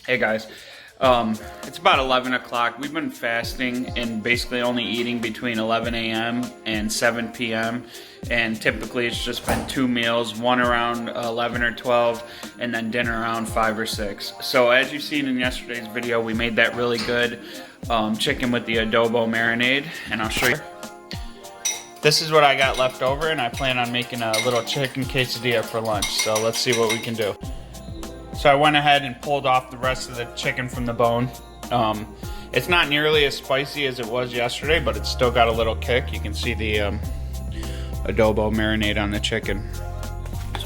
Hey guys, it's about 11 o'clock. We've been fasting and basically only eating between 11 a.m. and 7 p.m. And typically it's just been 2 meals, one around 11 or 12 and then dinner around 5 or 6. So as you've seen in yesterday's video, we made that really good chicken with the adobo marinade, and I'll show you. This is what I got left over, and I plan on making a little chicken quesadilla for lunch. So let's see what we can do. So I went ahead and pulled off the rest of the chicken from the bone. It's not nearly as spicy as it was yesterday, but it's still got a little kick. You can see the adobo marinade on the chicken. So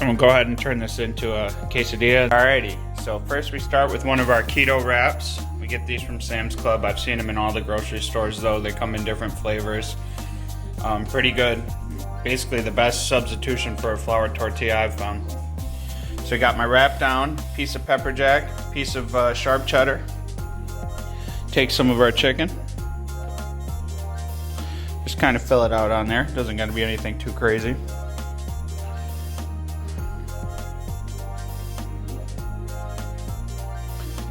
I'm gonna go ahead and turn this into a quesadilla. Alrighty, so first we start with one of our keto wraps. We get these from Sam's Club. I've seen them in all the grocery stores though. They come in different flavors. Pretty good. Basically the best substitution for a flour tortilla I've found. So I got my wrap down, piece of pepper jack, piece of sharp cheddar. Take some of our chicken. Just kind of fill it out on there. Doesn't got to be anything too crazy.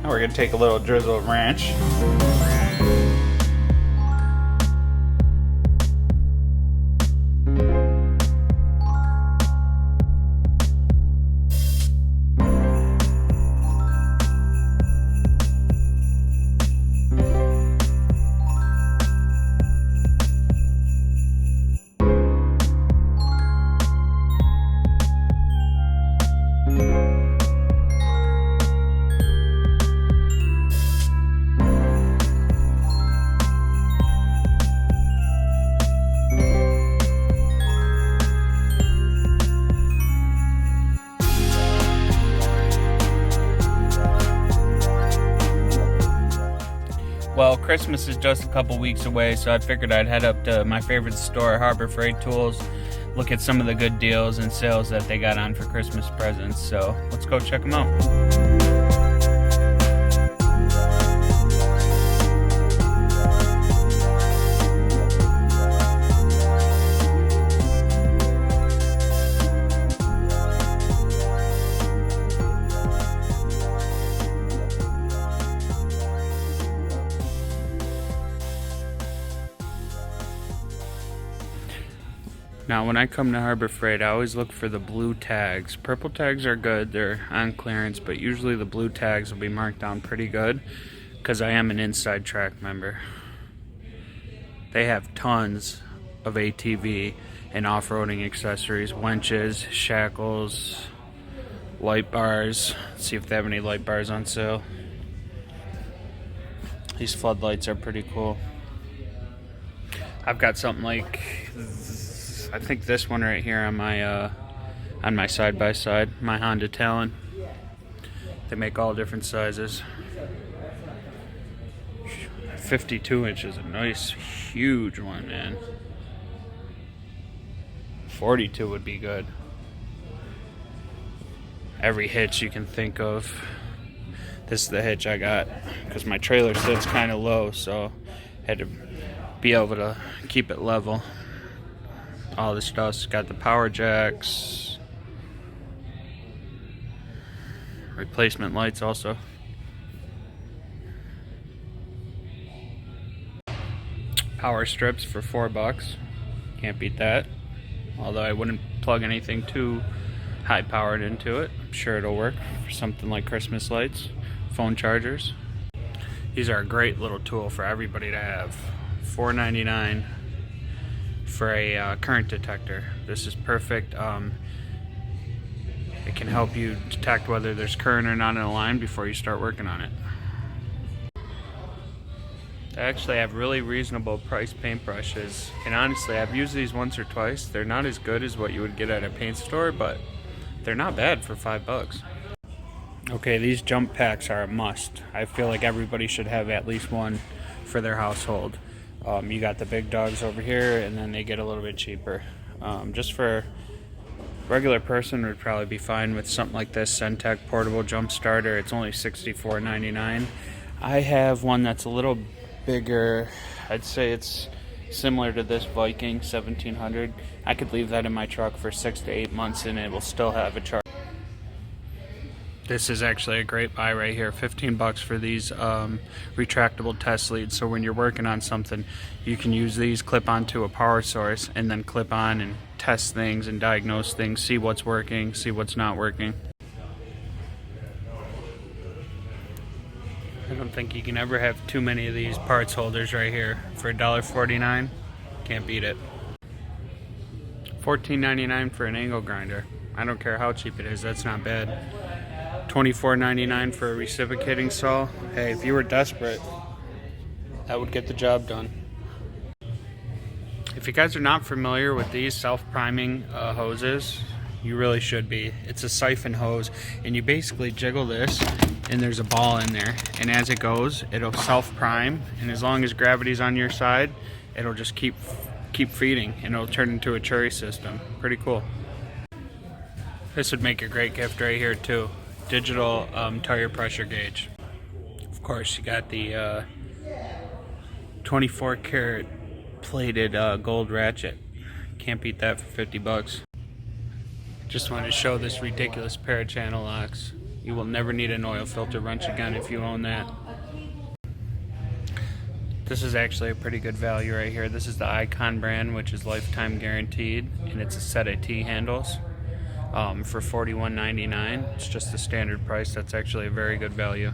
Now we're going to take a little drizzle of ranch. Well, Christmas is just a couple weeks away, so I figured I'd head up to my favorite store, Harbor Freight Tools, look at some of the good deals and sales that they got on for Christmas presents. So let's go check them out. Now when I come to Harbor Freight, I always look for the blue tags. Purple tags are good, they're on clearance, but usually the blue tags will be marked down pretty good because I am an Inside Track member. They have tons of ATV and off-roading accessories, winches, shackles, light bars. Let's see if they have any light bars on sale. These floodlights are pretty cool. I've got something like, I think this one right here on my side-by-side, my Honda Talon. They make all different sizes. 52 inches, a nice huge one, man. 42 would be good. Every hitch you can think of. This is the hitch I got because my trailer sits kind of low, so I had to be able to keep it level. All this stuff's got the power jacks, replacement lights also. Power strips for $4. Can't beat that. Although I wouldn't plug anything too high powered into it. I'm sure it'll work for something like Christmas lights. Phone chargers. These are a great little tool for everybody to have. $4.99 for a current detector. This is perfect. It can help you detect whether there's current or not in a line before you start working on it. They actually have really reasonable price paintbrushes, and honestly I've used these once or twice. They're not as good as what you would get at a paint store, but they're not bad for $5. Okay, these jump packs are a must. I feel like everybody should have at least one for their household. You got the big dogs over here, and then they get a little bit cheaper. Just for a regular person would probably be fine with something like this Centec portable jump starter. It's only $64.99. I have one that's a little bigger. I'd say it's similar to this Viking 1700. I could leave that in my truck for 6 to 8 months and it will still have a charge. This is actually a great buy right here. 15 bucks for these retractable test leads. So when you're working on something, you can use these, clip onto a power source, and then clip on and test things and diagnose things, see what's working, see what's not working. I don't think you can ever have too many of these parts holders right here. For $1.49, can't beat it. $14.99 for an angle grinder. I don't care how cheap it is, that's not bad. $24.99 for a reciprocating saw. Hey, if you were desperate, that would get the job done. If you guys are not familiar with these self-priming hoses, you really should be. It's a siphon hose, and you basically jiggle this, and there's a ball in there. And as it goes, it'll self-prime, and as long as gravity's on your side, it'll just keep feeding, and it'll turn into a cherry system. Pretty cool. This would make a great gift right here too. Digital tire pressure gauge. Of course, you got the 24 karat plated gold ratchet. Can't beat that for 50 bucks. Just wanted to show this ridiculous pair of channel locks. You will never need an oil filter wrench again if you own that. This is actually a pretty good value right here. This is the Icon brand, which is lifetime guaranteed, and it's a set of T-handles for $41.99. It's just the standard price. That's actually a very good value.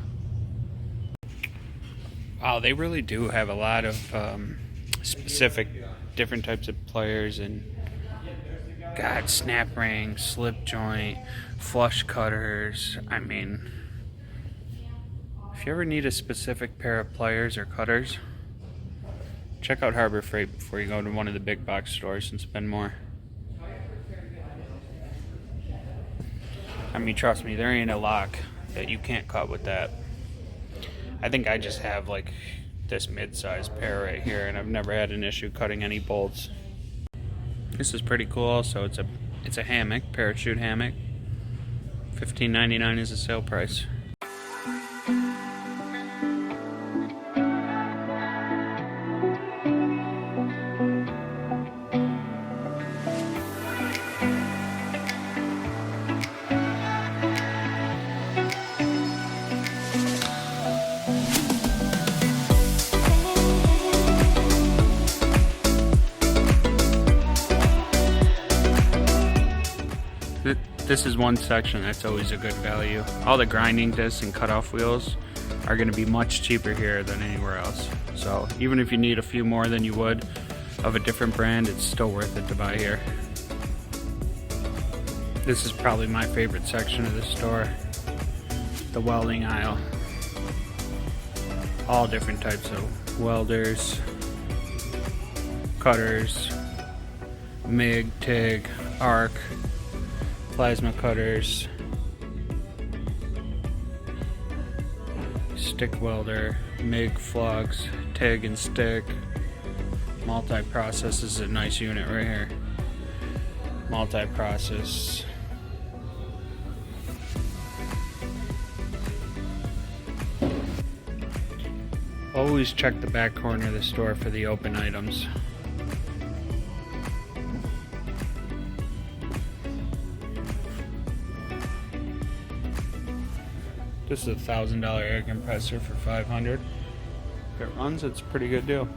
Wow, they really do have a lot of specific different types of pliers, and God, snap ring, slip joint, flush cutters. I mean, if you ever need a specific pair of pliers or cutters, check out Harbor Freight before you go to one of the big box stores and spend more. I mean, trust me, there ain't a lock that you can't cut with that. I think I just have like this mid-sized pair right here, and I've never had an issue cutting any bolts. This is pretty cool also. It's a hammock, parachute hammock. $15.99 is the sale price. This is one section that's always a good value. All the grinding discs and cutoff wheels are going to be much cheaper here than anywhere else. So even if you need a few more than you would of a different brand, it's still worth it to buy here. This is probably my favorite section of the store, the welding aisle. All different types of welders, cutters, MIG, TIG, arc, plasma cutters, stick welder, MIG, flux, TIG and stick. Multi-process is a nice unit right here. Multi-process. Always check the back corner of the store for the open items. This is a $1,000 air compressor for $500. If it runs, it's a pretty good deal.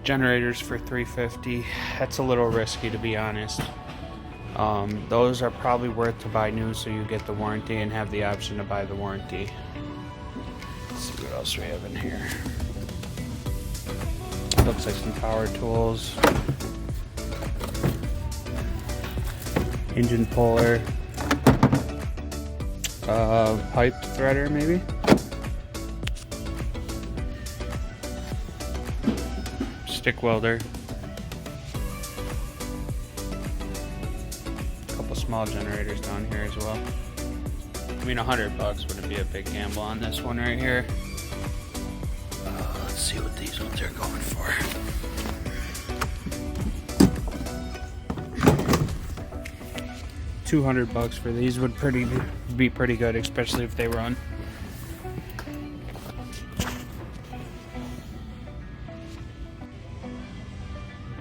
Generators for $350. That's a little risky, to be honest. Those are probably worth to buy new, so you get the warranty and have the option to buy the warranty. Let's see what else we have in here. Looks like some power tools. Engine puller. Pipe threader maybe. Stick welder. A couple small generators down here as well. I mean, $100 wouldn't be a big gamble on this one right here. Let's see what these ones are going for. $200 for these would be pretty good, especially if they run.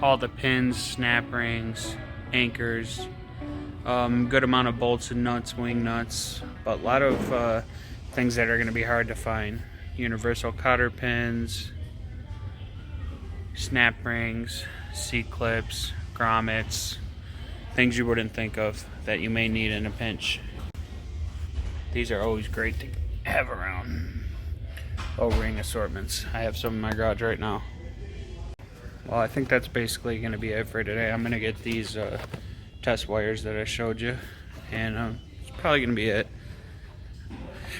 All the pins, snap rings, anchors, Good amount of bolts and nuts, wing nuts, but a lot of things that are going to be hard to find. Universal cotter pins, snap rings, C-clips, grommets, things you wouldn't think of that you may need in a pinch. These are always great to have around. O-ring assortments. I have some in my garage right now. Well, I think that's basically going to be it for today. I'm going to get these test wires that I showed you, and it's probably going to be it.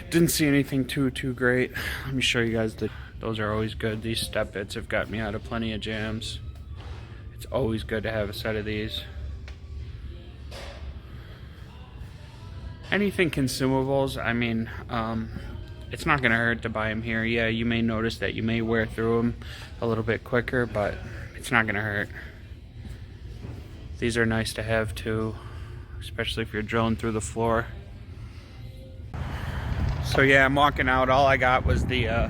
Didn't see anything too great. Let me show you guys those are always good. These step bits have got me out of plenty of jams. It's always good to have a set of these. Anything consumables, I mean, it's not gonna hurt to buy them here. Yeah, you may notice that you may wear through them a little bit quicker, but it's not gonna hurt. These are nice to have too, especially if you're drilling through the floor. So yeah, I'm walking out. All I got was the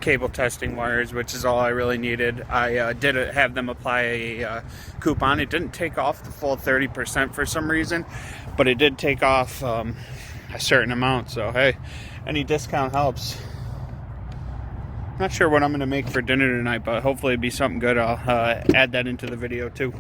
cable testing wires, which is all I really needed. I did have them apply a coupon. It didn't take off the full 30% for some reason, but it did take off a certain amount. So hey, any discount helps. Not sure what I'm going to make for dinner tonight, but hopefully it'll be something good. I'll add that into the video too.